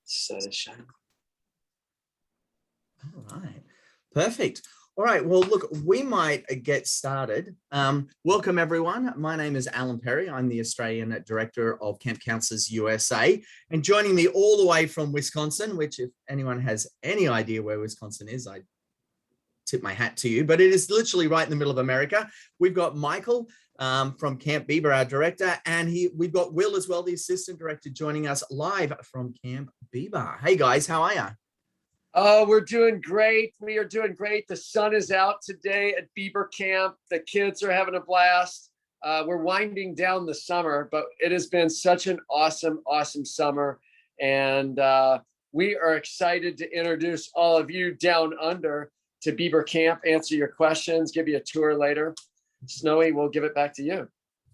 So to show. All right, perfect. All right, well, look, we might get started. Welcome, everyone. My name is Alan Perry. I'm the Australian Director of Camp Counselors USA. And joining me all the way from Wisconsin, which if anyone has any idea where Wisconsin is, I tip my hat to you, but it is literally right in the middle of America. We've got Michael from Camp Beber, our director, and we've got Will as well, the assistant director, joining us live from Camp Beber. Hey guys, how are you? Oh, we're doing great. We are doing great. The sun is out today at Beber Camp. The kids are having a blast. We're winding down the summer, but it has been such an awesome summer. And we are excited to introduce all of you down under to Beber Camp, answer your questions, give you a tour later. Snowy, we'll give it back to you.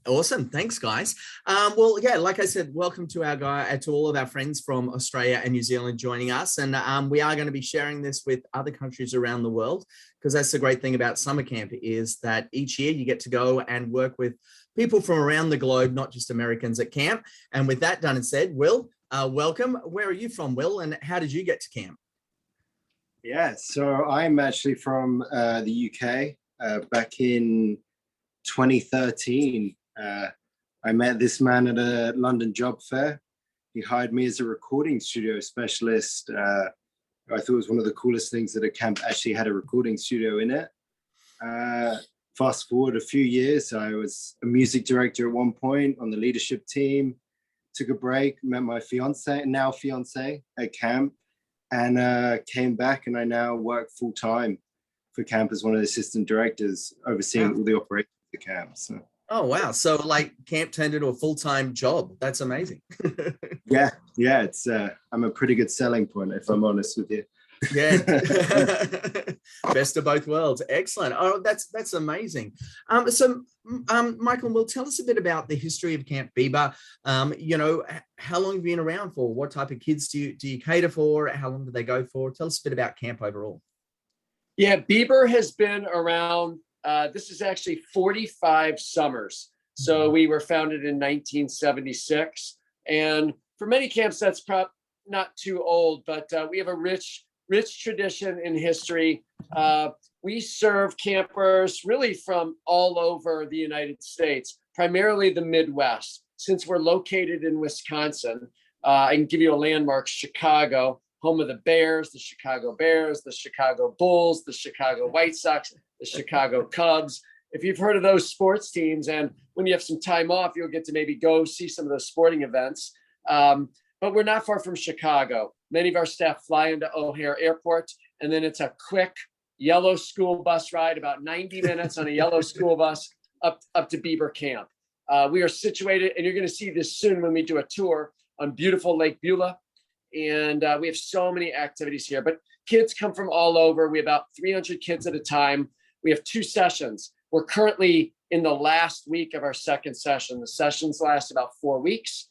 Awesome. Thanks, guys. Well, yeah, like I said, welcome to to all of our friends from Australia and New Zealand joining us. And we are going to be sharing this with other countries around the world, because that's the great thing about summer camp is that each year you get to go and work with people from around the globe, not just Americans at camp. And with that done and said, Will, welcome. Where are you from, Will? And how did you get to camp? Yeah, so I'm actually from the UK. Back in 2013, I met this man at a London job fair. He hired me as a recording studio specialist. I thought it was one of the coolest things that a camp actually had a recording studio in it. Fast forward a few years, I was a music director at one point on the leadership team, took a break, met my now fiance at camp, and came back, and I now work full time for camp as one of the assistant directors, overseeing all the operations of the camp. So. Oh, wow. So like camp turned into a full-time job. That's amazing. Yeah. It's I'm a pretty good selling point, if I'm honest with you. Yeah. Best of both worlds. Excellent. Oh, that's amazing. Michael, Will, tell us a bit about the history of Camp Beber. How long have you been around for? What type of kids do you cater for? How long do they go for? Tell us a bit about camp overall. Yeah, Beber has been around. This is actually 45 summers. So we were founded in 1976. And for many camps, that's not too old, but we have a rich tradition in history. We serve campers really from all over the United States, primarily the Midwest. Since we're located in Wisconsin, I can give you a landmark: Chicago, home of the Bears, the Chicago Bears, the Chicago Bulls, the Chicago White Sox, the Chicago Cubs. If you've heard of those sports teams, and when you have some time off, you'll get to maybe go see some of those sporting events. But we're not far from Chicago. Many of our staff fly into O'Hare Airport, and then it's a quick yellow school bus ride, about 90 minutes on a yellow school bus up to Beber Camp. We are situated, and you're going to see this soon when we do a tour, on beautiful Lake Beulah. And we have so many activities here, but kids come from all over. We have about 300 kids at a time. We have 2 sessions. We're currently in the last week of our second session. The sessions last about 4 weeks.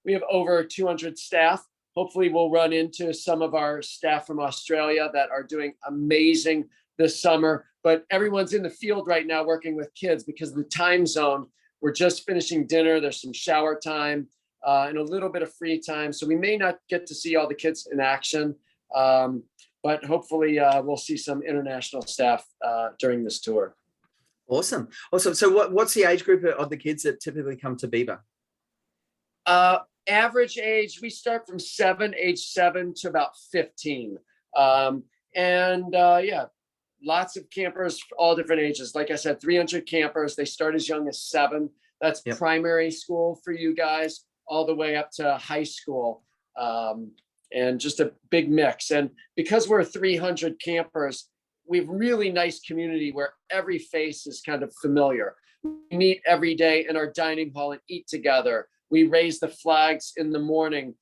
We have over 200 staff. Hopefully we'll run into some of our staff from Australia that are doing amazing this summer, but everyone's in the field right now working with kids because of the time zone. We're just finishing dinner. There's some shower time and a little bit of free time. So we may not get to see all the kids in action, but hopefully we'll see some international staff during this tour. Awesome. So what's the age group of the kids that typically come to Beber? Average age, we start from age 7 to about 15. Yeah, lots of campers, all different ages. Like I said, 300 campers. They start as young as 7. That's primary school for you guys, all the way up to high school. And just a big mix. And because we're 300 campers, we have really nice community where every face is kind of familiar. We meet every day in our dining hall and eat together. We raise the flags in the morning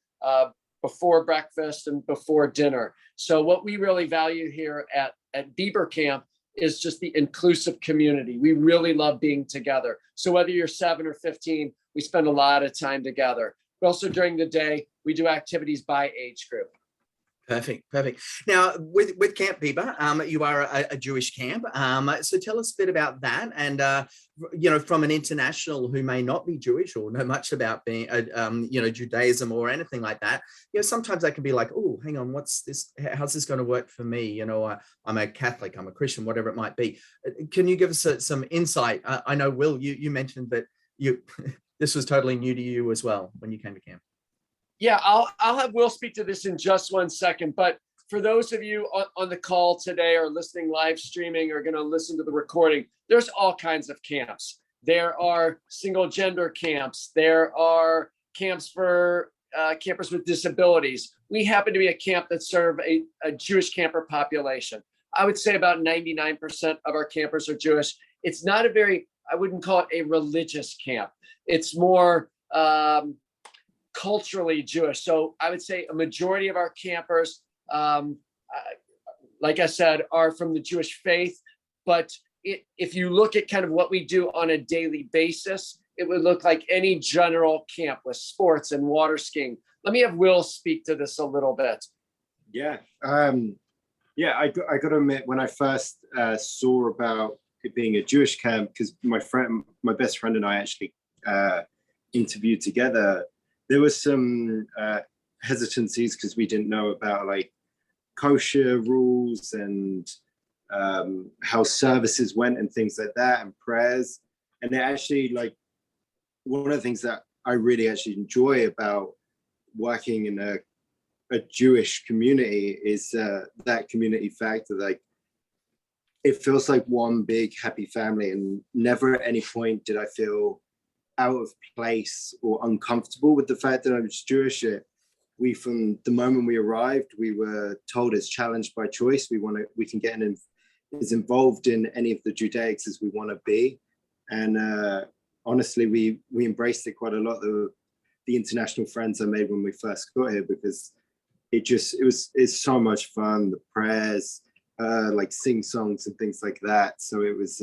before breakfast and before dinner. So what we really value here at Beber Camp is just the inclusive community. We really love being together. So whether you're 7 or 15, we spend a lot of time together. But also during the day, we do activities by age group. Perfect, perfect. Now, with Camp Beber, you are a Jewish camp. So tell us a bit about that, and from an international who may not be Jewish or know much about being, Judaism or anything like that. Sometimes that can be like, oh, hang on, what's this? How's this going to work for me? I'm a Catholic, I'm a Christian, whatever it might be. Can you give us some insight? I know, Will, you mentioned that this was totally new to you as well when you came to camp. Yeah, I'll have Will speak to this in just 1 second. But for those of you on the call today or listening live streaming or going to listen to the recording, there's all kinds of camps. There are single gender camps. There are camps for campers with disabilities. We happen to be a camp that serve a Jewish camper population. I would say about 99% of our campers are Jewish. It's not I wouldn't call it a religious camp. It's more culturally Jewish. So I would say a majority of our campers, like I said, are from the Jewish faith. But if you look at kind of what we do on a daily basis, it would look like any general camp with sports and water skiing. Let me have Will speak to this a little bit. Yeah. I got to admit, when I first saw about it being a Jewish camp, because my best friend and I actually interviewed together, there was some hesitancies because we didn't know about like kosher rules and how services went and things like that and prayers. And it actually, like, one of the things that I really actually enjoy about working in a Jewish community is that community factor. Like, it feels like one big happy family, and never at any point did I feel out of place or uncomfortable with the fact that I was Jewish. From the moment we arrived, we were told it's challenged by choice. We can get as involved in any of the Judaics as we want to be. And honestly, we embraced it quite a lot. The international friends I made when we first got here, because it's so much fun. The prayers, like sing songs and things like that. So it was,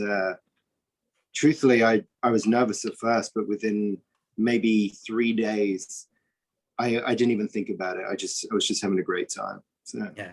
truthfully, I was nervous at first, but within maybe 3 days, I didn't even think about it. I was just having a great time. So. Yeah.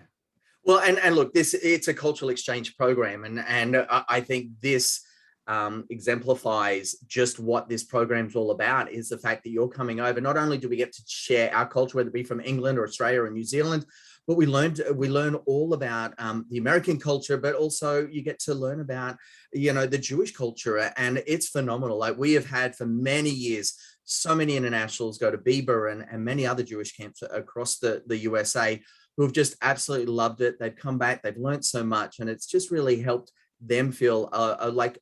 Well, and look, it's a cultural exchange program, and I think this exemplifies just what this program's all about, is the fact that you're coming over. Not only do we get to share our culture, whether it be from England or Australia or New Zealand, but we learn all about the American culture, but also you get to learn about, the Jewish culture, and it's phenomenal. Like, we have had for many years, so many internationals go to Beber and many other Jewish camps across the USA who have just absolutely loved it. They've come back, they've learned so much, and it's just really helped them feel like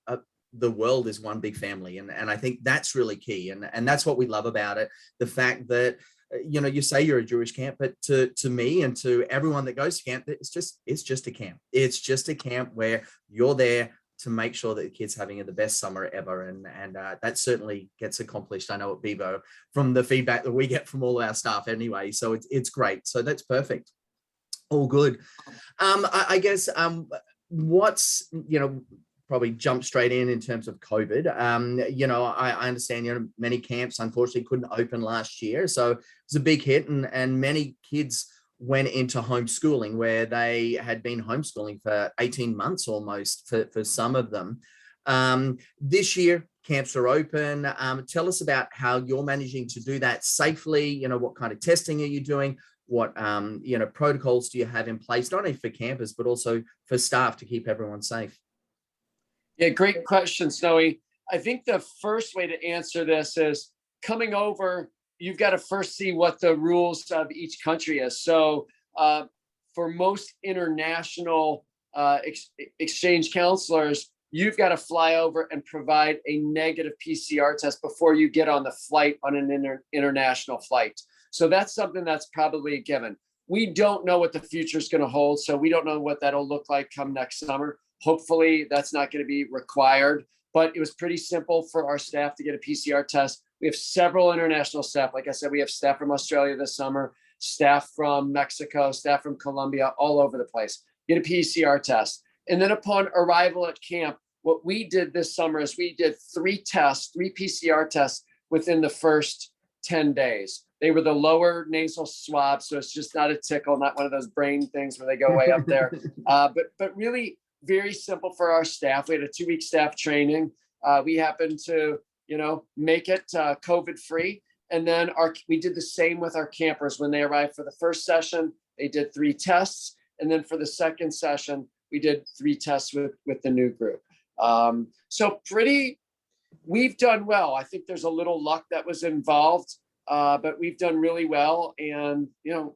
the world is one big family. And I think that's really key. And that's what we love about it. The fact that, you say you're a Jewish camp, but to me and to everyone that goes to camp, it's just a camp. It's just a camp where you're there to make sure that the kids having the best summer ever. And that certainly gets accomplished, I know, at Beber, from the feedback that we get from all our staff anyway. So it's great. So that's perfect. All good. I guess what's, probably jump straight in terms of COVID. I understand, many camps unfortunately couldn't open last year. So it was a big hit, and many kids went into homeschooling, where they had been homeschooling for 18 months almost for some of them. This year, camps are open. Tell us about how you're managing to do that safely. What kind of testing are you doing? What protocols do you have in place, not only for campers, but also for staff to keep everyone safe? Yeah, great question, Snowy. I think the first way to answer this is, coming over, you've got to first see what the rules of each country is. So for most international exchange counselors, you've got to fly over and provide a negative PCR test before you get on the flight, on an international flight. So that's something that's probably a given. We don't know what the future is going to hold, so we don't know what that'll look like come next summer. Hopefully that's not going to be required, but it was pretty simple for our staff to get a PCR test. We have several international staff. Like I said, we have staff from Australia this summer, staff from Mexico, staff from Colombia, all over the place. Get a PCR test. And then upon arrival at camp, what we did this summer is we did 3 PCR tests within the first 10 days. They were the lower nasal swabs, so it's just not a tickle, not one of those brain things where they go way up there. But really very simple for our staff. We had a 2-week staff training. We happened to, make it COVID free. And then we did the same with our campers. When they arrived for the first session, they did 3 tests. And then for the second session, we did 3 tests with the new group. So we've done well. I think there's a little luck that was involved, but we've done really well. And,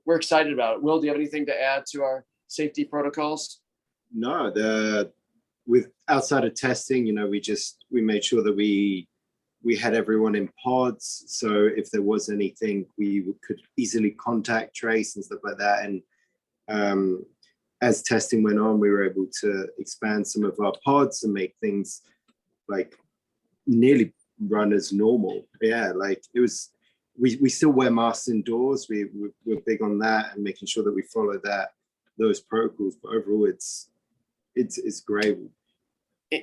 we're excited about it. Will, do you have anything to add to our safety protocols? No, with outside of testing, we made sure that we had everyone in pods. So if there was anything, we could easily contact trace and stuff like that. And as testing went on, we were able to expand some of our pods and make things like nearly run as normal. Yeah, like it was, we still wear masks indoors. We're big on that and making sure that we follow those protocols. But overall, it's great.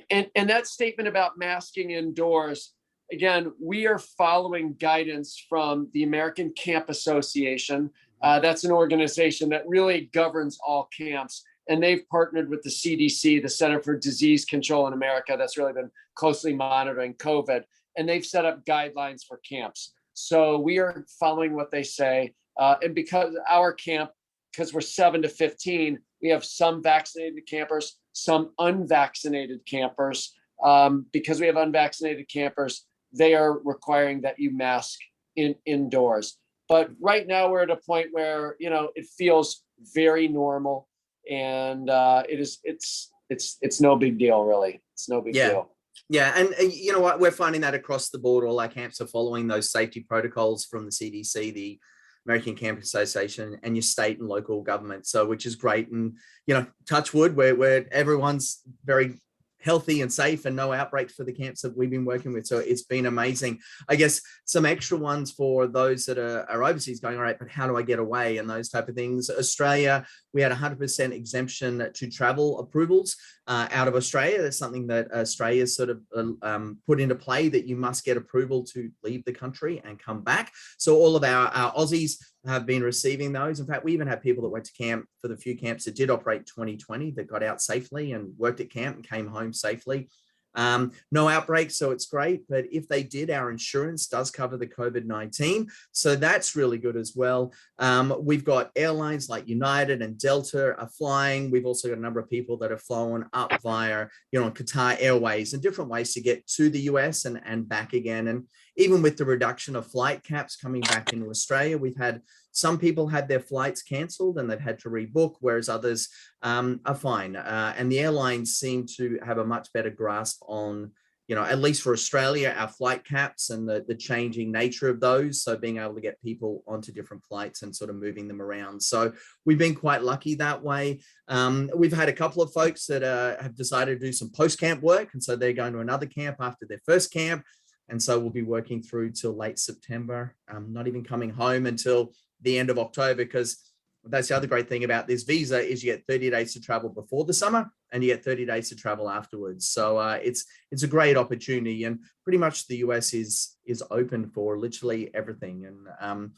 And that statement about masking indoors, again, we are following guidance from the American Camp Association. That's an organization that really governs all camps. And they've partnered with the CDC, the Center for Disease Control in America, that's really been closely monitoring COVID. And they've set up guidelines for camps. So we are following what they say. And because our camp, because we're 7 to 15, we have some vaccinated campers, some unvaccinated campers. Because we have unvaccinated campers, they are requiring that you mask indoors. But right now we're at a point where, it feels very normal, and it's no big deal, really. It's no big deal. Yeah, and you know what? We're finding that across the board. All our camps are following those safety protocols from the CDC, the American Camp Association, and your state and local government. So, which is great. And, touch wood, where everyone's very healthy and safe and no outbreaks for the camps that we've been working with. So it's been amazing. I guess some extra ones for those that are overseas going, all right, but how do I get away and those type of things. Australia, we had 100% exemption to travel approvals out of Australia. That's something that Australia sort of put into play, that you must get approval to leave the country and come back. So all of our Aussies have been receiving those. In fact, we even had people that went to camp for the few camps that did operate 2020 that got out safely and worked at camp and came home safely. No outbreaks, so it's great. But if they did, our insurance does cover the COVID-19. So that's really good as well. We've got airlines like United and Delta are flying. We've also got a number of people that have flown up via, Qatar Airways and different ways to get to the US and back again. And even with the reduction of flight caps coming back into Australia, we've had some people had their flights cancelled and they've had to rebook, whereas others are fine. And the airlines seem to have a much better grasp on, at least for Australia, our flight caps and the changing nature of those. So being able to get people onto different flights and sort of moving them around. So we've been quite lucky that way. We've had a couple of folks that have decided to do some post-camp work. And so they're going to another camp after their first camp. And so we'll be working through till late September, not even coming home until the end of October, because that's the other great thing about this visa is you get 30 days to travel before the summer and you get 30 days to travel afterwards. So it's a great opportunity, and pretty much the US is open for literally everything. And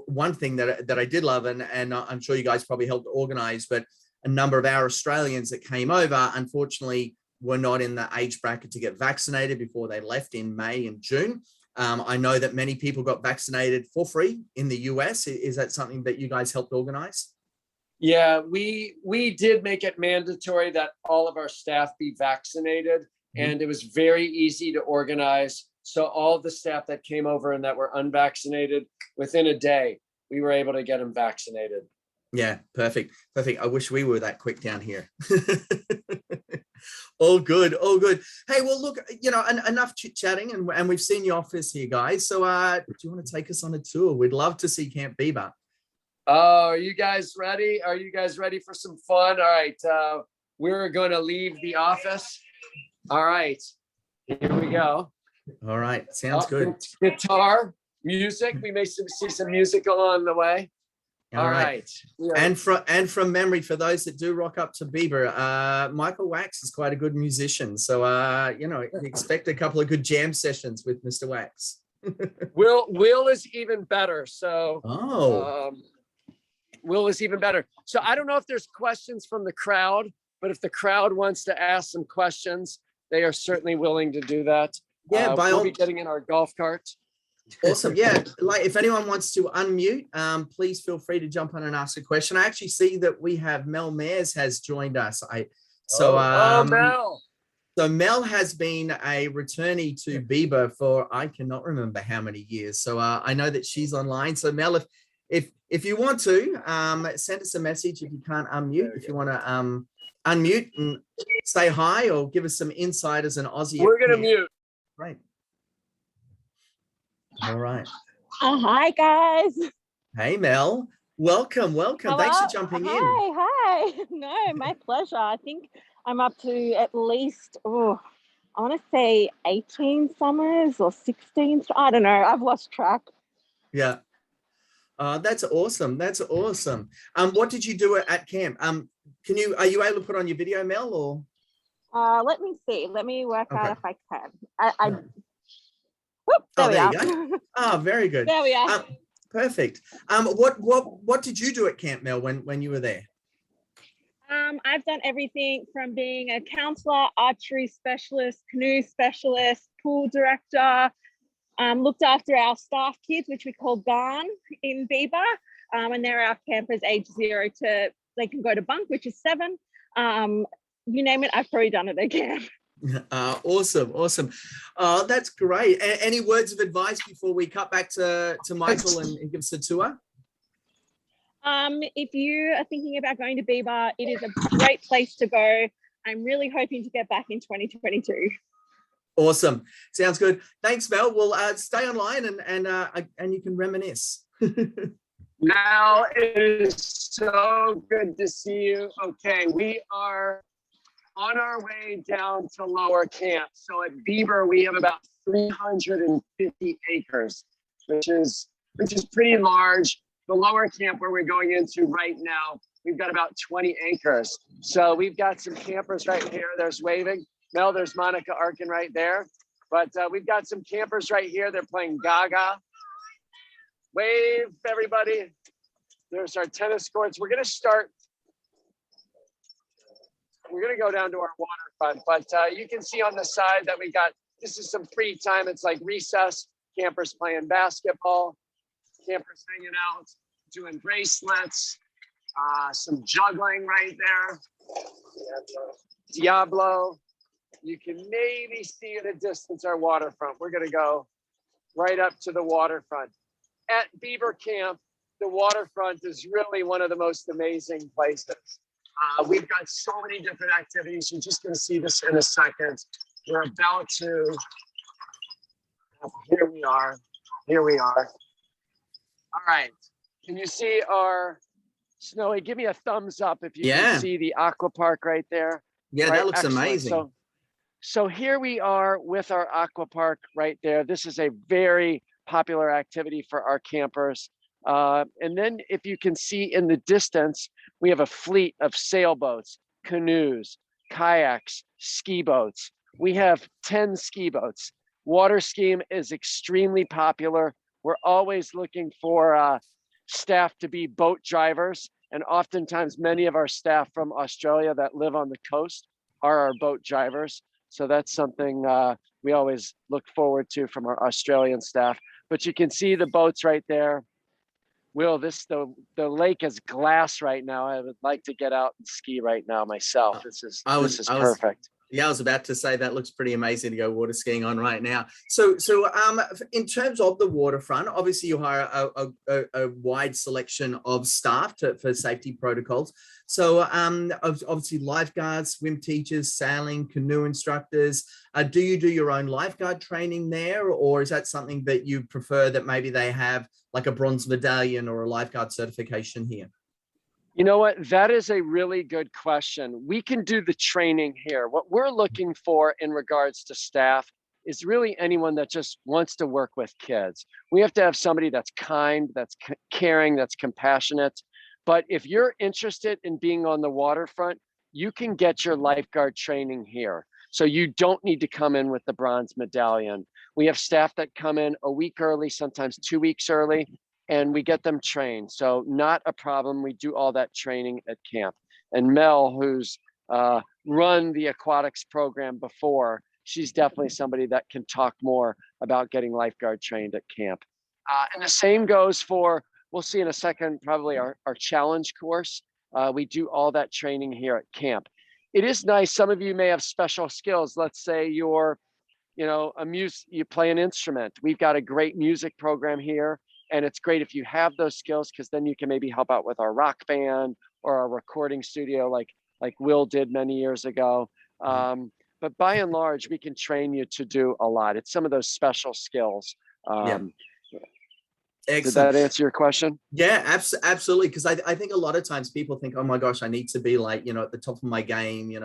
one thing that I did love, and I'm sure you guys probably helped organize, but a number of our Australians that came over, unfortunately, were not in the age bracket to get vaccinated before they left in May and June. I know that many people got vaccinated for free in the US. Is that something that you guys helped organize? Yeah, we did make it mandatory that all of our staff be vaccinated, and it was very easy to organize. So all of the staff that came over and that were unvaccinated, within a day, we were able to get them vaccinated. Yeah, perfect. I wish we were that quick down here. All good. Hey, well, look, enough chit-chatting, and we've seen your office here, guys. So do you want to take us on a tour? We'd love to see Camp Beber. Oh, are you guys ready? Are you guys ready for some fun? All right, we're going to leave the office. All right, here we go. All right, sounds good. Guitar, music. We may see some music along the way. All right. And from memory, for those that do rock up to Beber, Michael Wax is quite a good musician. So, expect a couple of good jam sessions with Mr. Wax. Will is even better. So Oh, Will is even better. So I don't know if there's questions from the crowd, but if the crowd wants to ask some questions, they are certainly willing to do that. yeah, by We'll all be getting in our golf cart. awesome. Yeah, like if anyone wants to unmute, please feel free to jump on and ask a question. I actually see that we have Mel Mayers has joined us. Mel. So Mel has been a returnee to Beber for I cannot remember how many years. So I know that she's online. So Mel, if you want to send us a message, if you can't unmute, if you want to unmute and say hi or give us some insight as an Aussie. We're gonna mute. Right. All right. Hi guys. Hey Mel, welcome. Thanks for jumping in. Hi. No, my pleasure. I think I'm up to at least, I want to say 18 summers or 16. I don't know. I've lost track. Yeah. That's awesome. What did you do at camp? Are you able to put on your video, Mel, or? Let me see. Let me work out if I can. Yeah. Whoop, there you we are. go. Oh, very good. There we are. Perfect. What did you do at camp, Mel, when you were there? I've done everything from being a counselor, archery specialist, canoe specialist, pool director, looked after our staff kids, which we call GAN in Beber. And they're our campers age 0 to, they can go to bunk, which is 7. You name it, I've probably done it at camp. Awesome. That's great. Any words of advice before we cut back to Michael and give us a tour? If you are thinking about going to Beber, it is a great place to go. I'm really hoping to get back in 2022. Awesome. Sounds good. Thanks, Mel. We'll stay online and you can reminisce. Now it is so good to see you. Okay, we are on our way down to lower camp. So at Beber, we have about 350 acres, which is pretty large. The lower camp where we're going into right now, we've got about 20 acres. So we've got some campers right here. There's waving. Mel, there's Monica Arkin right there. But we've got some campers right here. They're playing Gaga. Wave, everybody. There's our tennis courts. We're going to go down to our waterfront, but you can see on the side that this is some free time. It's like recess, campers playing basketball, campers hanging out, doing bracelets, some juggling right there. Diablo. You can maybe see in the distance our waterfront. We're going to go right up to the waterfront. At Beber Camp, the waterfront is really one of the most amazing places. We've got so many different activities. You're just going to see this in a second. We're about to, here we are. All right. Can you see our, Snowy, give me a thumbs up if you can see the Aqua Park right there. Yeah, right? That looks Excellent. amazing. So here we are with our Aqua Park right there. This is a very popular activity for our campers. And then if you can see in the distance, we have a fleet of sailboats, canoes, kayaks, ski boats. We have 10 ski boats. Water skiing is extremely popular. We're always looking for staff to be boat drivers. And oftentimes many of our staff from Australia that live on the coast are our boat drivers. So that's something we always look forward to from our Australian staff. But you can see the boats right there. Will, the lake is glass right now. I would like to get out and ski right now myself. This is perfect. Yeah, I was about to say that looks pretty amazing to go water skiing on right now. So in terms of the waterfront, obviously you hire a wide selection of staff for safety protocols. So obviously lifeguards, swim teachers, sailing, canoe instructors. Do you do your own lifeguard training there, or is that something that you prefer that maybe they have like a bronze medallion or a lifeguard certification here? You know what? That is a really good question. We can do the training here. What we're looking for in regards to staff is really anyone that just wants to work with kids. We have to have somebody that's kind, that's caring, that's compassionate. But if you're interested in being on the waterfront, you can get your lifeguard training here. So you don't need to come in with the bronze medallion. We have staff that come in a week early, sometimes 2 weeks early, and we get them trained. So not a problem. We do all that training at camp. And Mel, who's run the aquatics program before, she's definitely somebody that can talk more about getting lifeguard trained at camp. And the same goes for, we'll see in a second, probably our challenge course. We do all that training here at camp. It is nice. Some of you may have special skills. Let's say you're, you play an instrument. We've got a great music program here. And it's great if you have those skills, because then you can maybe help out with our rock band or our recording studio like Will did many years ago. But by and large, we can train you to do a lot. It's some of those special skills. Excellent. Did that answer your question? Yeah, absolutely. Because I think a lot of times people think, oh my gosh, I need to be like, at the top of my game,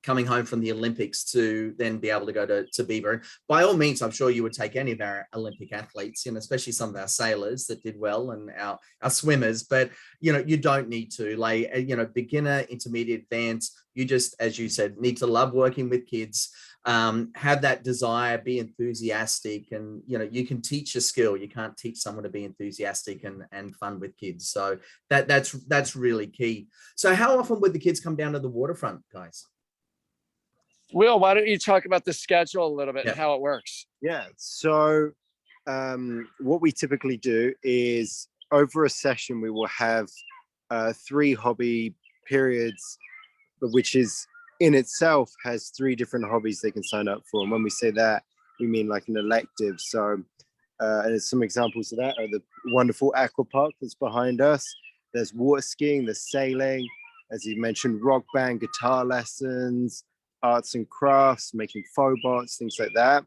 coming home from the Olympics to then be able to go to Beber. By all means, I'm sure you would take any of our Olympic athletes, especially some of our sailors that did well and our swimmers, but, you don't need to, like, beginner, intermediate, advanced, you just, as you said, need to love working with kids, have that desire, be enthusiastic, and, you can teach a skill. You can't teach someone to be enthusiastic and fun with kids. So that's really key. So how often would the kids come down to the waterfront, guys? Will, why don't you talk about the schedule a little bit and how it works? Yeah. So what we typically do is over a session, we will have 3 hobby periods, which is in itself has 3 different hobbies they can sign up for. And when we say that, we mean like an elective. So and some examples of that are the wonderful Aqua Park that's behind us. There's water skiing, there's sailing, as you mentioned, rock band, guitar lessons, arts and crafts, making faux bots, things like that.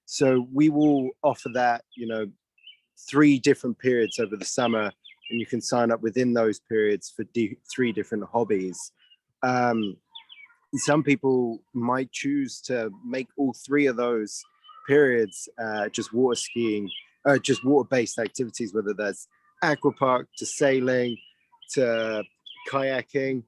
So we will offer that, 3 different periods over the summer, and you can sign up within those periods for 3 different hobbies. Some people might choose to make all 3 of those periods just water skiing, just water-based activities, whether that's aqua park to sailing to kayaking.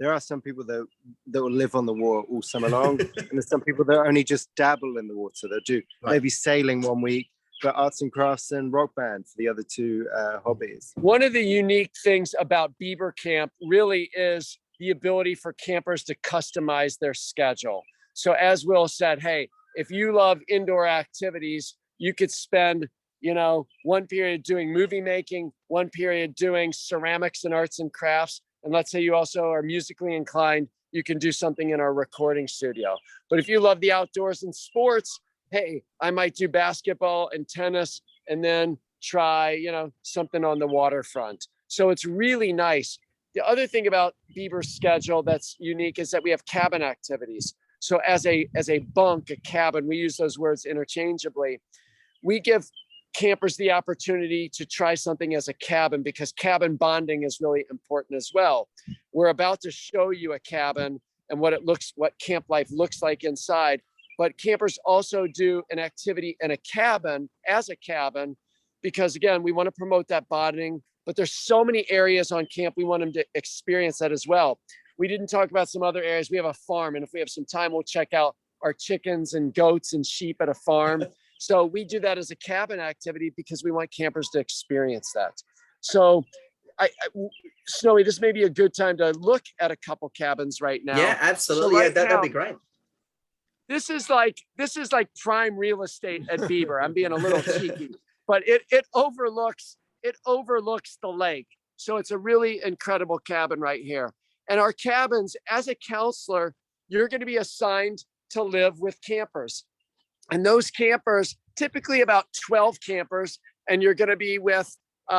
There are some people that will live on the water all summer long, and there's some people that only just dabble in the water. They'll do maybe sailing one week, but arts and crafts and rock band for the other 2 hobbies. One of the unique things about Beber Camp really is the ability for campers to customize their schedule. So as Will said, hey, if you love indoor activities, you could spend, one period doing movie making, one period doing ceramics and arts and crafts. And let's say you also are musically inclined, you can do something in our recording studio. But if you love the outdoors and sports, hey, I might do basketball and tennis and then try, something on the waterfront. So it's really nice. The other thing about Beber's schedule that's unique is that we have cabin activities. So as a bunk, a cabin, we use those words interchangeably. We give campers the opportunity to try something as a cabin, because cabin bonding is really important as well. We're about to show you a cabin and what camp life looks like inside, but campers also do an activity in a cabin as a cabin, because again, we want to promote that bonding, but there's so many areas on camp. We want them to experience that as well. We didn't talk about some other areas. We have a farm, and if we have some time, we'll check out our chickens and goats and sheep at a farm. So we do that as a cabin activity because we want campers to experience that. So Snowy, this may be a good time to look at a couple cabins right now. Yeah, absolutely. So That'd be great. This is like prime real estate at Beber. I'm being a little cheeky, but it overlooks the lake. So it's a really incredible cabin right here. And our cabins, as a counselor, you're going to be assigned to live with campers. And those campers, typically about 12 campers, and you're going to be with 2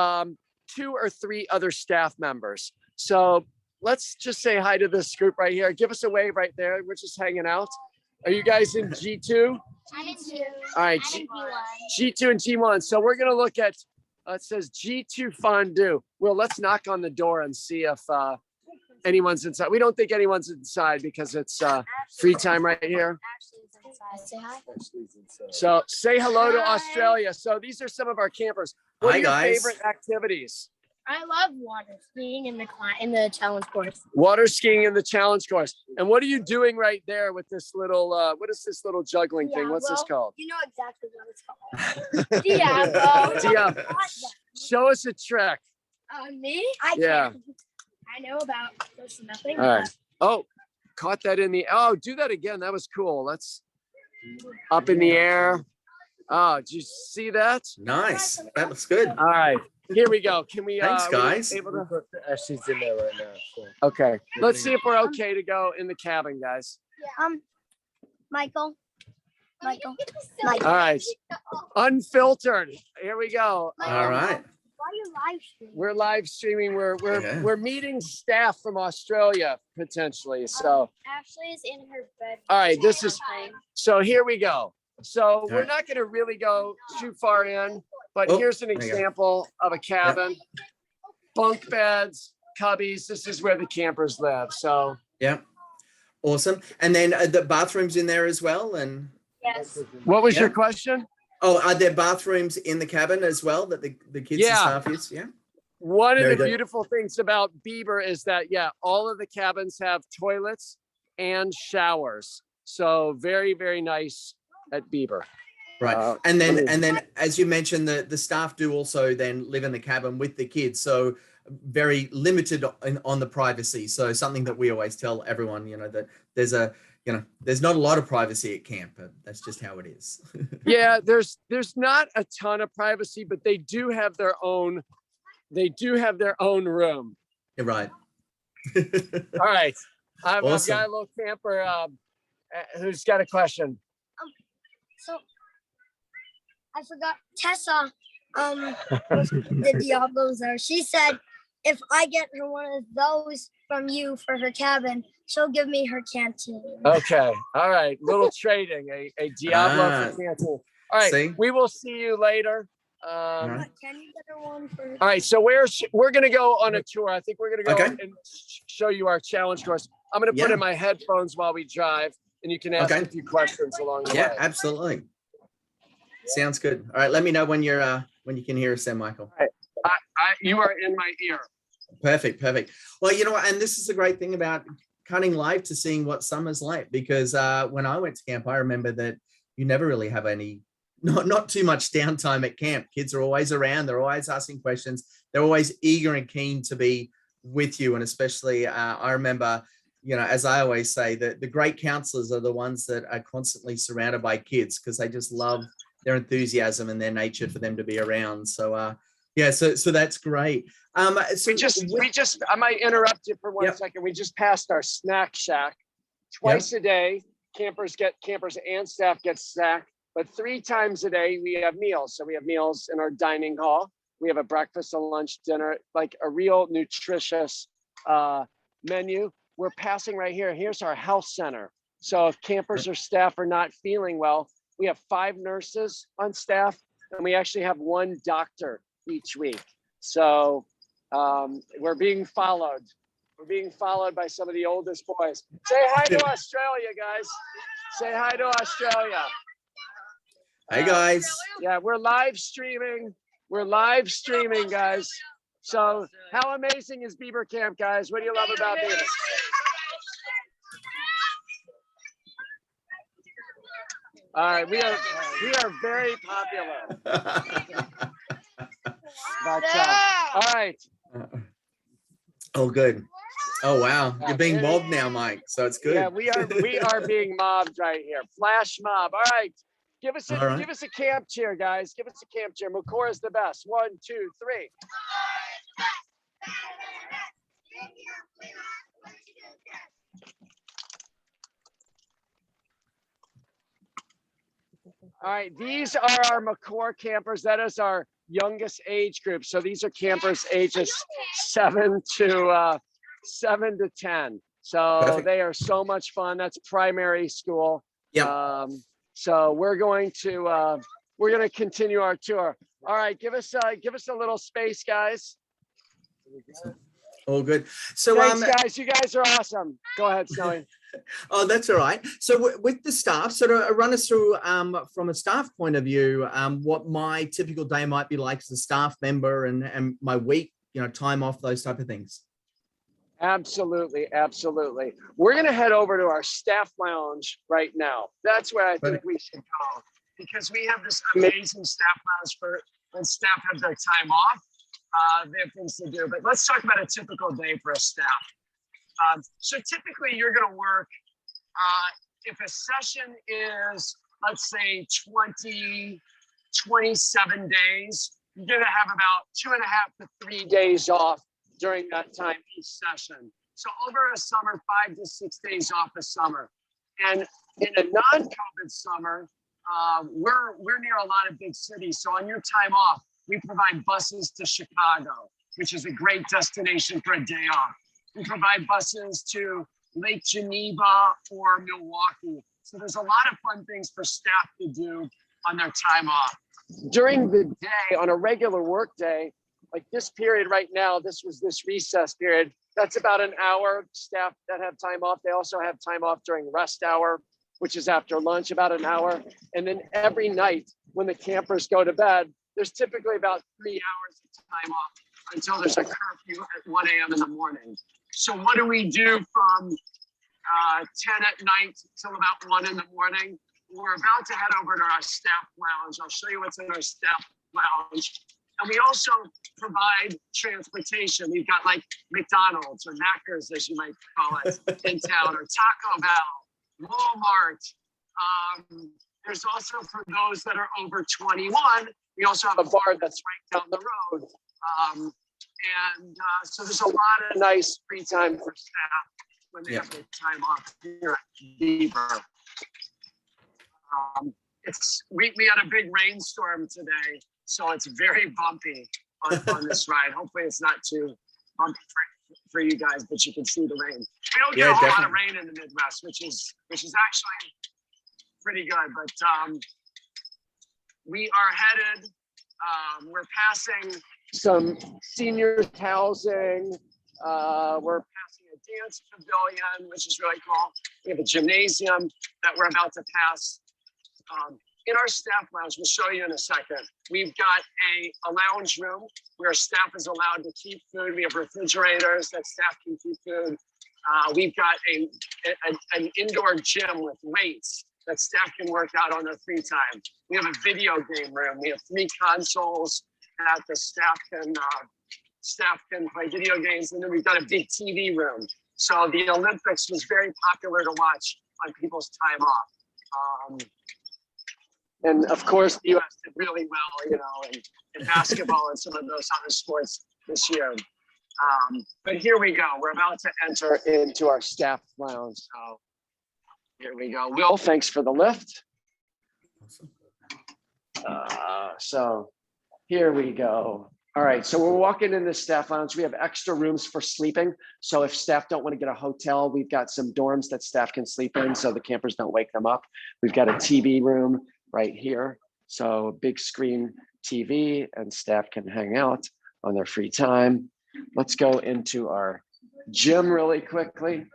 or 3 other staff members. So let's just say hi to this group right here. Give us a wave right there. We're just hanging out. Are you guys in G2? I'm in 2. All right, G2 and G1. So we're going to look at, it says G2 fondue. Well, let's knock on the door and see if anyone's inside. We don't think anyone's inside because it's free time right here. Say hi. So say hello to Australia. So these are some of our campers. What Hi, are your guys. favorite activities? I love water skiing in the challenge course. Water skiing in the challenge course. And what are you doing right there with this little, what is this little juggling thing? What's this called? You know exactly what it's called. Diablo. Diablo. Show us a trick. Me? I Yeah. can't. I know about close to nothing. All right. Oh, caught that in the, oh, do that again. That was cool. Let's up in the air. Oh, did you see that? Nice. That looks good. All right. Here we go. Can we, Thanks, are we guys. able to- She's in there right now. So. Okay. Let's see if we're okay to go in the cabin, guys. Michael. All right. Unfiltered. Here we go. All right. Why are you live streaming? We're live streaming. Yeah. We're meeting staff from Australia potentially. So, Ashley is in her bed. all right, this is, so here we go. So we're right. not going to really go too far in, but Oh, here's an there you go. example of a cabin, bunk beds, cubbies. This is where the campers live. So Yeah. Awesome. And then the bathrooms in there as well. And Yes. what was your Yeah. question? oh, are there bathrooms in the cabin as well that the kids Yeah. and staff use? Yeah. One of Very the good. beautiful things about Beber is that, yeah, all of the cabins have toilets and showers. So very, very nice at Beber. Right. And then amazing. as you mentioned, the staff do also then live in the cabin with the kids. So very limited on the privacy. So something that we always tell everyone, that there's not a lot of privacy at camp, but that's just how it is. Yeah, there's not a ton of privacy, but they do have their own room. You're right. All right. I've Awesome. got a little camper who's got a question. So I forgot Tessa. The Diablos there. She said if I get her one of those from you for her cabin, she'll give me her canteen. Okay. All right. Little trading, a Diablo for canteen. All right. See? We will see you later. right. Can you get her one for her? All right. So we're going to go on a tour. I think we're going to go Okay. and show you our challenge course. I'm going to put Yeah. in my headphones while we drive, and you can ask Okay. a few questions along the Yeah, way. absolutely. Sounds good. All right. Let me know when you can hear us there, Michael. You are in my ear. Perfect. Well, you know what? And this is the great thing about cutting live to seeing what summer's like, because when I went to camp, I remember that you never really have not too much downtime at camp. Kids are always around. They're always asking questions. They're always eager and keen to be with you. And especially, I remember, as I always say, that the great counselors are the ones that are constantly surrounded by kids because they just love their enthusiasm and their nature for them to be around. So, so that's great. So We just, I might interrupt you for one Yep. second. We just passed our snack shack. Twice a day, campers and staff get snack, but 3 times a day we have meals. So we have meals in our dining hall. We have a breakfast, a lunch, dinner, like a real nutritious menu. We're passing right here. Here's our health center. So if campers or staff are not feeling well, we have 5 nurses on staff, and we actually have 1 doctor each week. So we're being followed. We're being followed by some of the oldest boys. Say hi to Australia, guys. Say hi to Australia. hey guys. Yeah, we're live streaming. We're live streaming, guys. So how amazing is Beber Camp, guys? What do you love about Beber? All right, we are very popular. But, all right. Oh, good. Oh, wow. You're being mobbed now, Mike. So it's good. Yeah, we are being mobbed right here. Flash mob. All right. Give us All right. a camp cheer, guys. Give us a camp cheer. McCore is the best. 1, 2, 3. All right, these are our McCore campers. That is our youngest age group. So these are campers ages 7 to 10. So Perfect. they are so much fun. That's primary school. Yep. So we're going to continue our tour. All right, give us a little space, guys. All good. So, Thanks, guys. You guys are awesome. Go ahead, Snowy. oh, that's all right. So with the staff, sort of run us through from a staff point of view, what my typical day might be like as a staff member and my week, time off, those type of things? Absolutely, absolutely. We're going to head over to our staff lounge right now. That's where I think we should go, because we have this amazing staff lounge for when staff have their time off. They have things to do. But let's talk about a typical day for a staff. So typically you're going to work, if a session is, let's say 27 days, you're going to have about 2.5 to 3 days off during that time each session. So over a summer, 5 to 6 days off a summer. And in a non-COVID summer, we're near a lot of big cities. So on your time off, we provide buses to Chicago, which is a great destination for a day off. We provide buses to Lake Geneva or Milwaukee. So there's a lot of fun things for staff to do on their time off. During the day, on a regular work day, like this period right now, this recess period, that's about an hour. Staff that have time off, they also have time off during rest hour, which is after lunch, about an hour. And then every night when the campers go to bed, there's typically about 3 hours of time off until there's a curfew at 1 a.m. in the morning. So what do we do from 10 at night till about 1 in the morning? We're about to head over to our staff lounge. I'll show you what's in our staff lounge. And we also provide transportation. We've got like McDonald's or Macca's, as you might call it, in town, or Taco Bell, Walmart. There's also, for those that are over 21, we also have a bar that's right down the road. So there's a lot of nice free time for staff when they have their time off here at Beber. We had a big rainstorm today, so it's very bumpy on this ride. Hopefully it's not too bumpy for you guys, but you can see the rain. We don't get a whole lot of rain in the Midwest, which is actually pretty good. But we are headed. We're passing some senior housing. We're passing a dance pavilion, which is really cool. We have a gymnasium that we're about to pass. In our staff lounge, we'll show you in a second, we've got a lounge room where staff is allowed to keep food. We have refrigerators that staff can keep food. We've got an indoor gym with weights that staff can work out on their free time. We have a video game room. We have 3 consoles that the staff can play video games. And then we've got a big TV room. So the Olympics was very popular to watch on people's time off. And of course, the U.S. did really well, in basketball and some of those other sports this year. But here we go. We're about to enter into our staff lounge. So here we go. Will, thanks for the lift. So here we go. All right, so we're walking in the staff lounge. We have extra rooms for sleeping. So if staff don't want to get a hotel, we've got some dorms that staff can sleep in so the campers don't wake them up. We've got a TV room right here. So a big screen TV, and staff can hang out on their free time. Let's go into our gym really quickly.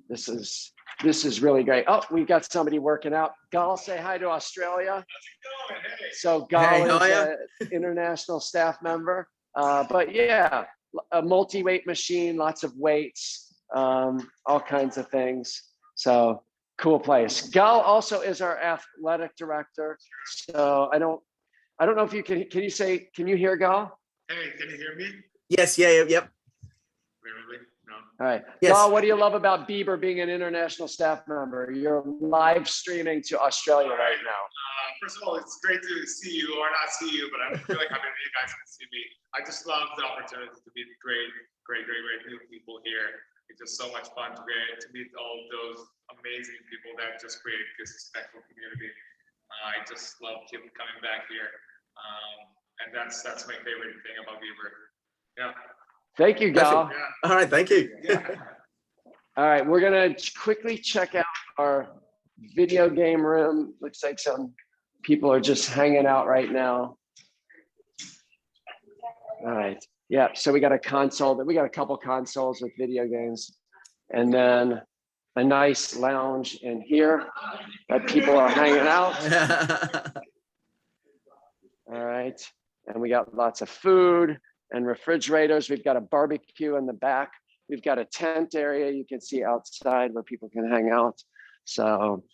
This is really great. Oh, we've got somebody working out. Gal, say hi to Australia. So Gal is an international staff member. But yeah, a multi-weight machine, lots of weights, all kinds of things. So cool place. Gal also is our athletic director. So I don't know if you can you hear Gal? Hey, can you hear me? Yes, yep. Really? No. All right. Yes. Gal, what do you love about Beber being an international staff member? You're live streaming to Australia right now. First of all, it's great to see you or not see you, but I'm really happy that you guys can see me. I just love the opportunity to meet great new people here. It's just so much fun to meet all of those amazing people that just create this respectful community. I just love coming back here. And that's my favorite thing about Beber. Yeah. Thank you, Gal. All right, thank you. All right, we're gonna quickly check out our video game room. Looks like some people are just hanging out right now. All right, yeah, so we got a console, we got a couple consoles with video games, and then a nice lounge in here that people are hanging out. All right, and we got lots of food. and refrigerators. We've got a barbecue in the back. We've got a tent area you can see outside where people can hang out. So,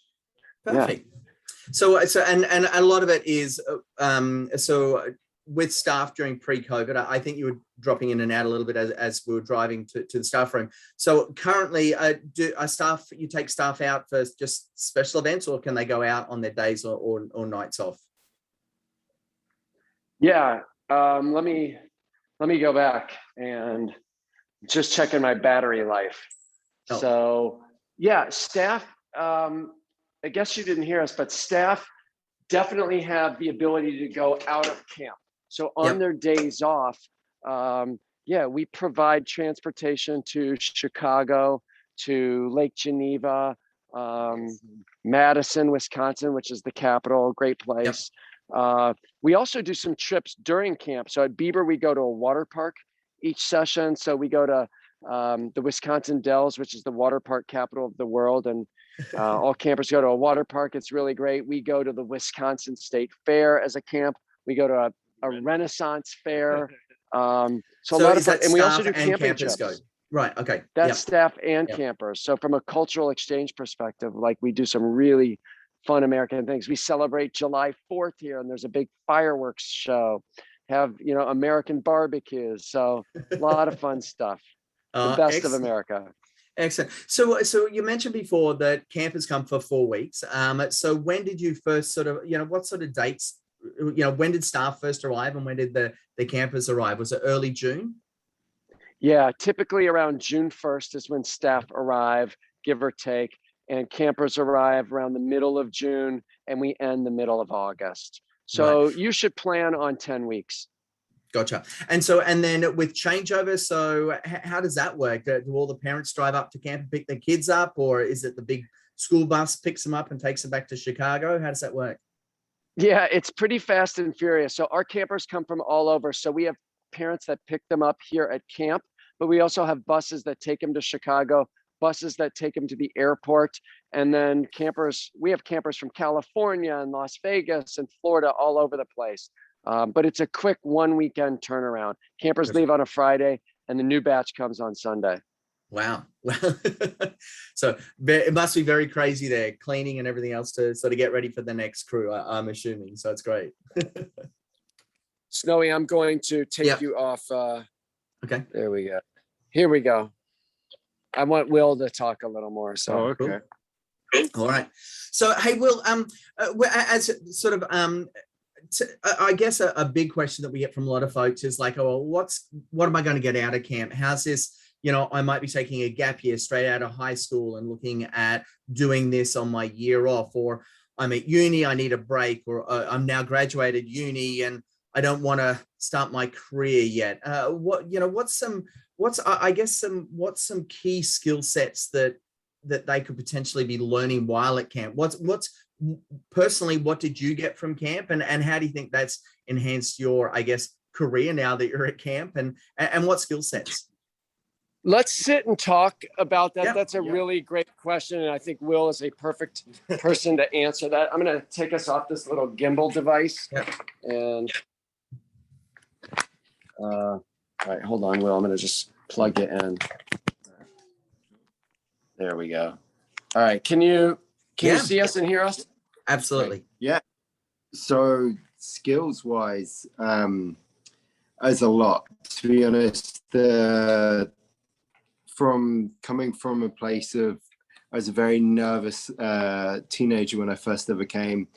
Perfect. So and a lot of it is so with staff during pre-COVID. I think you were dropping in and out a little bit as we were driving to the staff room. So currently, you take staff out for just special events, or can they go out on their days or nights off? Yeah, let me go back and just checking my battery life. Oh. So yeah, staff, I guess you didn't hear us, but staff definitely have the ability to go out of camp. So on their days off, yeah, we provide transportation to Chicago, to Lake Geneva, Madison, Wisconsin, which is the capital, great place. We also do some trips during camp. So at Beber, we go to a water park each session. So we go to the Wisconsin Dells, which is the water park capital of the world. And all campers go to a water park. It's really great. We go to the Wisconsin State Fair as a camp. We go to a Renaissance fair. So a lot of fun. And we also do camping trips. Right. Okay. That's staff and campers. So from a cultural exchange perspective, like we do some really fun American things. We celebrate July 4th here, and there's a big fireworks show. Have, you know, American barbecues. So a lot of fun stuff. The best of America. Excellent. So you mentioned before that campers come for 4 weeks. So when did you first sort of, you know, what sort of dates, you know, when did staff first arrive and when did the campers arrive? Was it early June? Yeah, typically around June 1st is when staff arrive, give or take, and campers arrive around the middle of June, and we end the middle of August. So you should plan on 10 weeks. Gotcha. And then with changeover, so how does that work? Do all the parents drive up to camp and pick their kids up, or is it the big school bus picks them up and takes them back to Chicago? How does that work? Yeah, it's pretty fast and furious. So our campers come from all over. So we have parents that pick them up here at camp, but we also have buses that take them to Chicago, buses that take them to the airport, and then campers. We have campers from California and Las Vegas and Florida, all over the place. But it's a quick 1 weekend turnaround. Campers leave on a Friday and the new batch comes on Sunday. Wow. Well, so it must be very crazy there, cleaning and everything else to sort of get ready for the next crew, I'm assuming. So it's great. Snowy, I'm going to take you off. Okay. There we go. Here we go. I want Will to talk a little more. So okay. All right. So, hey, Will, as sort of, I guess a big question that we get from a lot of folks is like, oh, well, what am I going to get out of camp? How's this? You know, I might be taking a gap year straight out of high school and looking at doing this on my year off, or I'm at uni, I need a break, or I'm now graduated uni and I don't want to start my career yet. What's some key skill sets that they could potentially be learning while at camp? Personally, what did you get from camp, and how do you think that's enhanced your, I guess, career now that you're at camp, and what skill sets? Let's sit and talk about that. That's a really great question, and I think Will is a perfect person to answer that. I'm going to take us off this little gimbal device, and all right, hold on, Will. I'm going to just plug it in. There we go. All right, can you see us and hear us? Absolutely. Yeah. So skills wise, as a lot, to be honest, from coming from a place of, I was a very nervous teenager when I first ever came.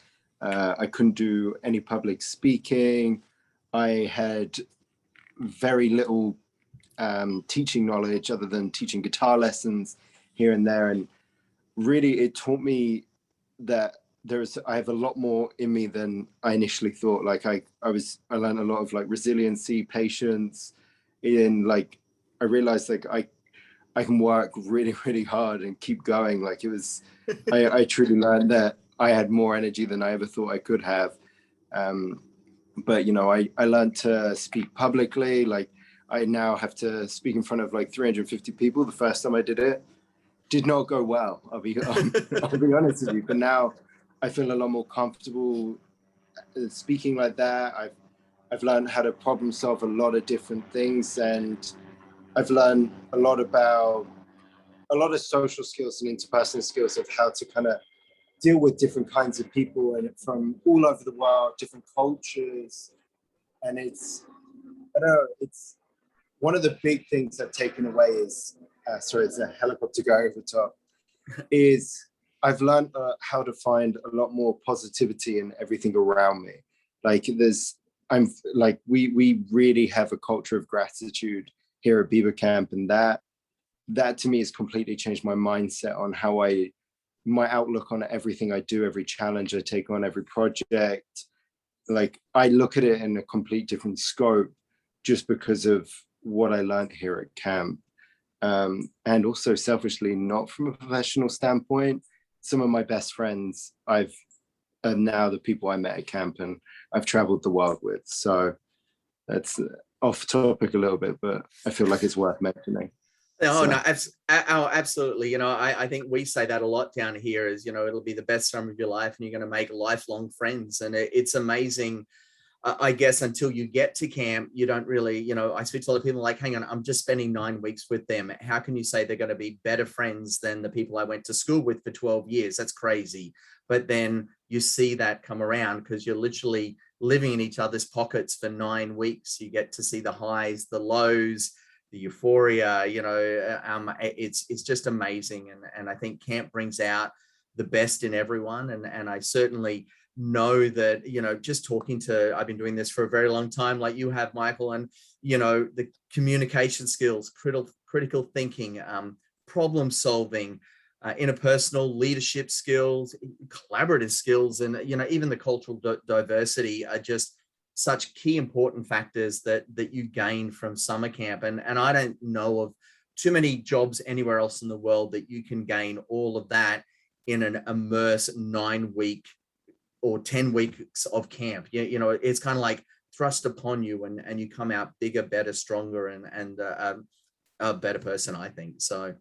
I couldn't do any public speaking. I had very little teaching knowledge other than teaching guitar lessons here and there. And really it taught me that I have a lot more in me than I initially thought. Like I learned a lot of like resiliency, patience, I realized like I can work really, really hard and keep going. Like it was, I truly learned that I had more energy than I ever thought I could have. But you know, I learned to speak publicly. Like I now have to speak in front of like 350 people. The first time I did it, did not go well. I'll be honest with you. But now I feel a lot more comfortable speaking like that. I've learned how to problem solve a lot of different things, and I've learned a lot about a lot of social skills and interpersonal skills of how to kind of deal with different kinds of people and from all over the world, different cultures. And it's, I don't know, it's one of the big things I've taken away is, sorry, it's a helicopter going over the top, is I've learned how to find a lot more positivity in everything around me. Like we really have a culture of gratitude here at Beber Camp, and that to me has completely changed my mindset on how my outlook on everything I do, every challenge I take on, every project. Like I look at it in a complete different scope just because of what I learned here at camp. And also selfishly, not from a professional standpoint, some of my best friends are now the people I met at camp and I've traveled the world with. So that's off topic a little bit, but I feel like it's worth mentioning. Oh, no, absolutely. You know, I think we say that a lot down here is, you know, it'll be the best summer of your life and you're going to make lifelong friends. And it's amazing. I guess until you get to camp, you don't really, you know, I speak to a lot of people like, hang on, I'm just spending 9 weeks with them. How can you say they're going to be better friends than the people I went to school with for 12 years? That's crazy. But then you see that come around because you're literally living in each other's pockets for 9 weeks. You get to see the highs, the lows, the euphoria, you know, it's just amazing. And I think camp brings out the best in everyone. And I certainly know that, you know, just talking to, I've been doing this for a very long time, like you have, Michael, and, you know, the communication skills, critical thinking, problem solving, interpersonal leadership skills, collaborative skills, and, you know, even the cultural diversity are just such key important factors that you gain from summer camp. And I don't know of too many jobs anywhere else in the world that you can gain all of that in an immerse 9 week or 10 weeks of camp. You know, it's kind of like thrust upon you and you come out bigger, better, stronger, and a better person, I think. So.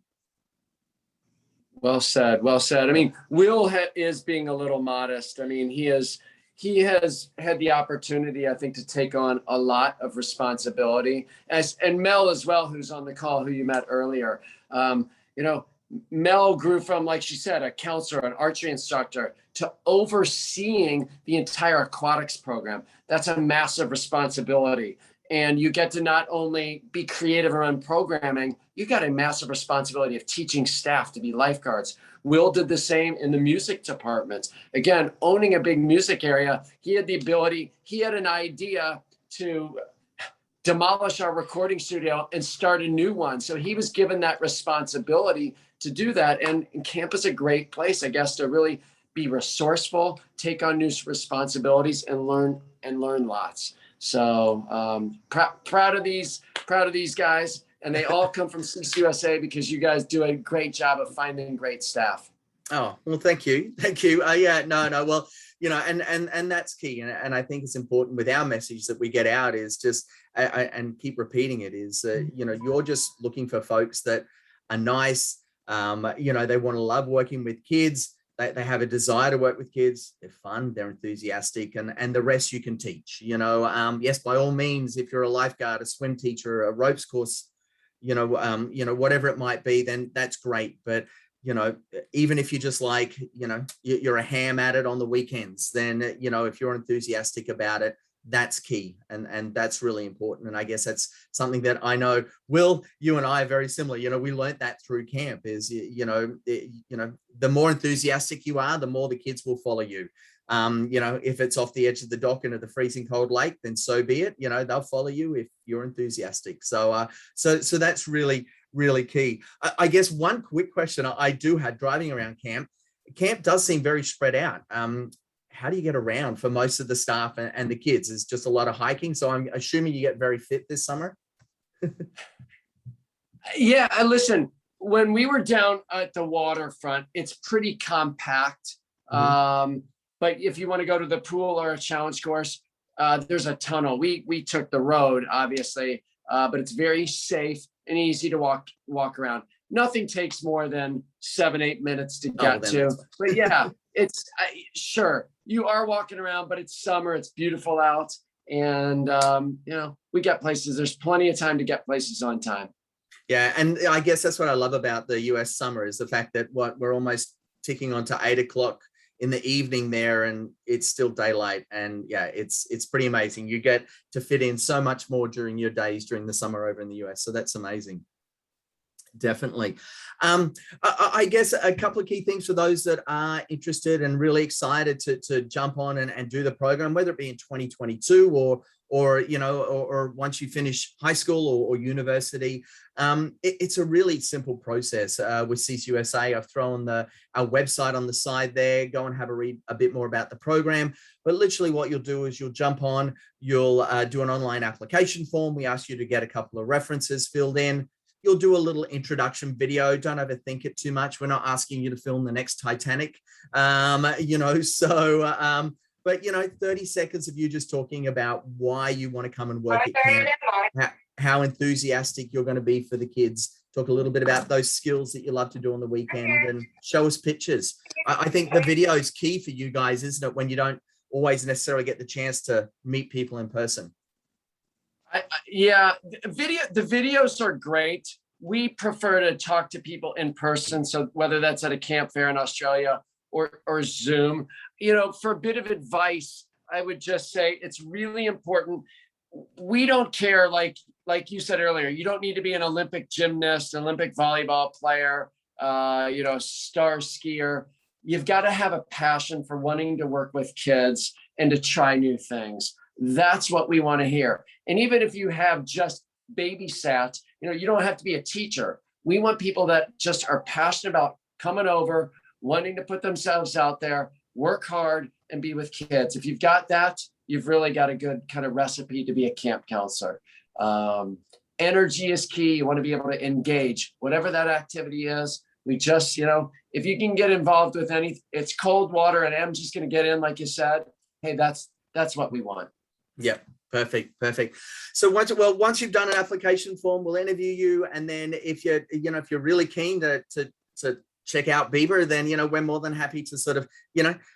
Well said. Well said. I mean, Will is being a little modest. I mean, he has had the opportunity, I think, to take on a lot of responsibility, and Mel as well, who's on the call, who you met earlier. You know, Mel grew from, like she said, a counselor, an archery instructor, to overseeing the entire aquatics program. That's a massive responsibility. And you get to not only be creative around programming, you got a massive responsibility of teaching staff to be lifeguards. Will did the same in the music department. Again, owning a big music area, he had an idea to demolish our recording studio and start a new one. So he was given that responsibility to do that. And camp is a great place, I guess, to really be resourceful, take on new responsibilities, and learn lots. So proud of these guys, and they all come from CCUSA because you guys do a great job of finding great staff. Oh, well, thank you. Yeah, no, well, you know, and that's key. And I think it's important with our message that we get out is just, and keep repeating it, is you know, you're just looking for folks that are nice. You know, they want to love working with kids. They have a desire to work with kids. They're fun, they're enthusiastic, and the rest you can teach. You know, yes, by all means, if you're a lifeguard, a swim teacher, a ropes course, you know, whatever it might be, then that's great. But, you know, even if you just like, you know, you're a ham at it on the weekends, then, you know, if you're enthusiastic about it, that's key. And that's really important. And I guess that's something that I know, Will, you and I are very similar. You know, we learned that through camp is, you know, the more enthusiastic you are, the more the kids will follow you. You know, if it's off the edge of the dock into the freezing cold lake, then so be it. You know, they'll follow you if you're enthusiastic. So, so that's really, really key. I guess one quick question I do have driving around camp. Camp does seem very spread out. How do you get around for most of the staff and the kids? It's just a lot of hiking. So I'm assuming you get very fit this summer. Yeah, listen, when we were down at the waterfront, it's pretty compact. Mm-hmm. But if you want to go to the pool or a challenge course, there's a tunnel. We took the road, obviously, but it's very safe and easy to walk around. Nothing takes more than 7-8 minutes to get to. But yeah, it's sure you are walking around, but it's summer. It's beautiful out. And, we get places. There's plenty of time to get places on time. Yeah, and I guess that's what I love about the US summer is the fact that we're almost ticking on to 8 o'clock in the evening there, and it's still daylight. And yeah, it's pretty amazing. You get to fit in so much more during your days during the summer over in the US. So that's amazing. Definitely. I guess a couple of key things for those that are interested and really excited to jump on and do the program, whether it be in 2022 or once you finish high school or university. It's a really simple process with CCUSA. I've thrown our website on the side there. Go and have a read a bit more about the program. But literally what you'll do is you'll jump on, you'll do an online application form. We ask you to get a couple of references filled in. You'll do a little introduction video. Don't overthink it too much. We're not asking you to film the next Titanic, but 30 seconds of you just talking about why you want to come and work at camp, how enthusiastic you're going to be for the kids. Talk a little bit about those skills that you love to do on the weekend and show us pictures. I think the video is key for you guys, isn't it? When you don't always necessarily get the chance to meet people in person. The videos are great. We prefer to talk to people in person. So whether that's at a camp fair in Australia or Zoom, for a bit of advice, I would just say it's really important. We don't care, like you said earlier, you don't need to be an Olympic gymnast, Olympic volleyball player, star skier. You've got to have a passion for wanting to work with kids and to try new things. That's what we want to hear. And even if you have just babysat, you don't have to be a teacher. We want people that just are passionate about coming over, wanting to put themselves out there, work hard, and be with kids. If you've got that, you've really got a good kind of recipe to be a camp counselor. Energy is key. You want to be able to engage, whatever that activity is. We just, if you can get involved with it's cold water and I'm just going to get in, like you said, hey, that's what we want. Yeah, perfect. So once you've done an application form, we'll interview you, and then if you're really keen to check out Beber, then we're more than happy to sort of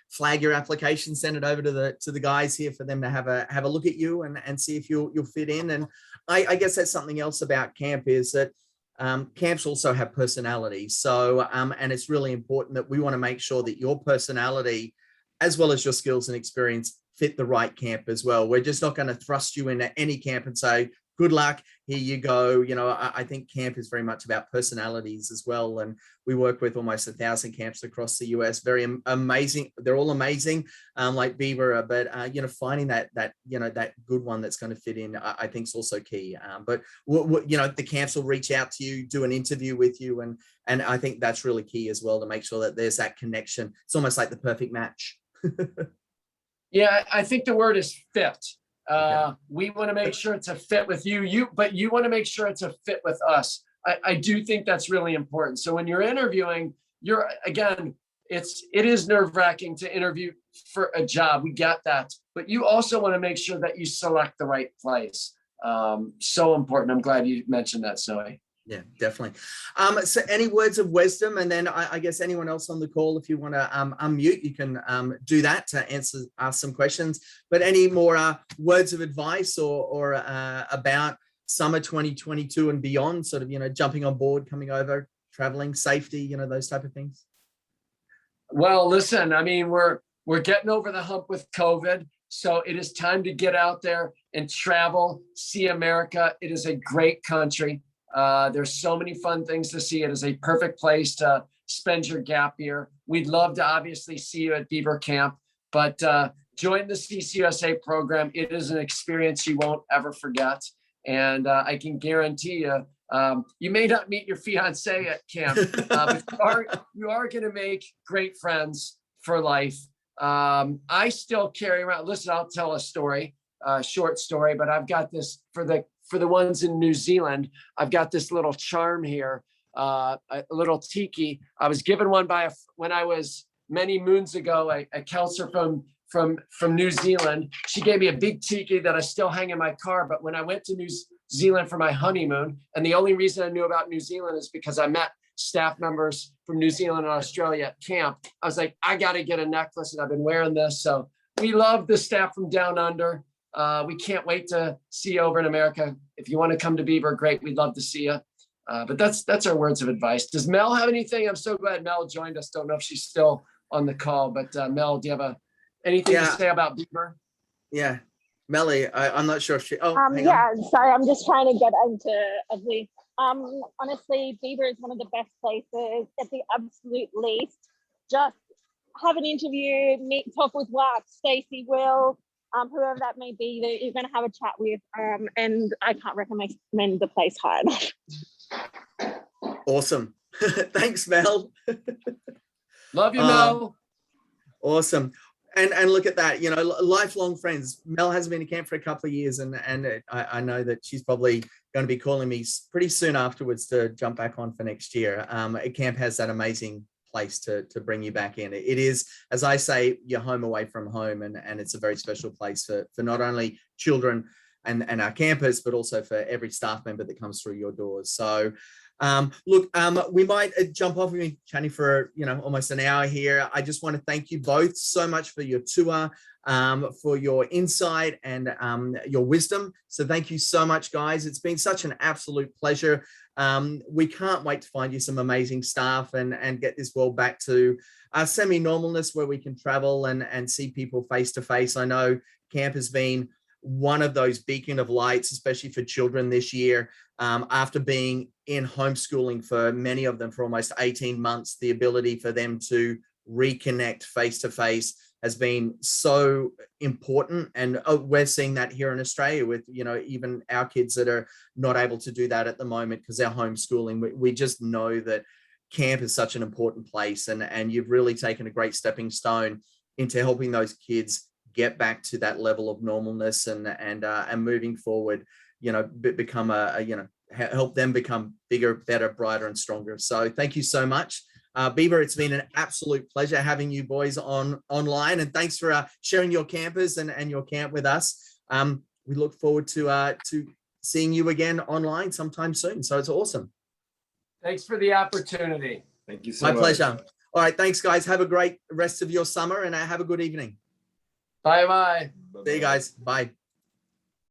flag your application, send it over to the guys here for them to have a look at you and see if you'll fit in. And I guess that's something else about camp is that camps also have personality. So and it's really important that we want to make sure that your personality, as well as your skills and experience, fit the right camp as well. We're just not going to thrust you into any camp and say, good luck, here you go. I think camp is very much about personalities as well. And we work with almost 1,000 camps across the US. Very amazing. They're all amazing, like Beber, but finding that good one that's going to fit in, I think is also key. But the camps will reach out to you, do an interview with you. And I think that's really key as well, to make sure that there's that connection. It's almost like the perfect match. Yeah, I think the word is fit. We want to make sure it's a fit with but you want to make sure it's a fit with us. I do think that's really important. So when you're interviewing, it is nerve-wracking to interview for a job. We get that, but you also want to make sure that you select the right place. So important. I'm glad you mentioned that, Zoe. Yeah, definitely. So any words of wisdom, and then I guess anyone else on the call, if you want to unmute, you can do that to ask some questions. But any more words of advice or about summer 2022 and beyond, sort of, jumping on board, coming over, traveling, safety, those type of things? Well, listen, I mean, we're getting over the hump with COVID. So it is time to get out there and travel, see America. It is a great country. There's so many fun things to see. It is a perfect place to spend your gap year. We'd love to obviously see you at Beber Camp, but join the CCUSA program. It is an experience you won't ever forget. And I can guarantee you, you may not meet your fiance at camp, but you are going to make great friends for life. I still carry around, listen, I'll tell a story, short story, but I've got this for the ones in New Zealand. I've got this little charm here, a little tiki. I was given one when I was many moons ago, a counselor from New Zealand. She gave me a big tiki that I still hang in my car. But when I went to New Zealand for my honeymoon, and the only reason I knew about New Zealand is because I met staff members from New Zealand and Australia at camp. I was like, I got to get a necklace, and I've been wearing this. So we love the staff from Down Under. We can't wait to see you over in America. If you want to come to Beber, great. We'd love to see you. But that's our words of advice. Does Mel have anything? I'm so glad Mel joined us. Don't know if she's still on the call, but Mel, do you have anything to say about Beber? Yeah, Melly, I'm not sure if she. Oh, hang yeah, on. sorry, I'm just trying to get into Ugly. Honestly, Beber is one of the best places. At the absolute least, just have an interview, talk with Wax, Stacey, Will, whoever that may be that you're going to have a chat with. And I can't recommend the place high enough. Awesome. Thanks, Mel. Love you, Mel. Awesome. And look at that, lifelong friends. Mel has been in camp for a couple of years, and I know that she's probably going to be calling me pretty soon afterwards to jump back on for next year. Camp has that amazing place to bring you back in. It is, as I say, your home away from home, and it's a very special place for not only children and our campers, but also for every staff member that comes through your doors. So we might jump off. We've been chatting for almost an hour here. I just want to thank you both so much for your tour, for your insight and your wisdom. So thank you so much, guys. It's been such an absolute pleasure. We can't wait to find you some amazing staff and get this world back to semi-normalness where we can travel and see people face to face. I know camp has been one of those beacon of lights, especially for children this year. After being in homeschooling for many of them for almost 18 months, the ability for them to reconnect face to face has been so important. And we're seeing that here in Australia with, even our kids that are not able to do that at the moment because they're homeschooling. We just know that camp is such an important place, and you've really taken a great stepping stone into helping those kids get back to that level of normalness and moving forward, become help them become bigger, better, brighter, and stronger. So thank you so much. Beber, it's been an absolute pleasure having you boys online, and thanks for sharing your campers and your camp with us. We look forward to seeing you again online sometime soon. So it's awesome. Thanks for the opportunity. Thank you so much. My much. pleasure. All right, thanks, guys. Have a great rest of your summer, and have a good evening. Bye-bye. See you guys. Bye.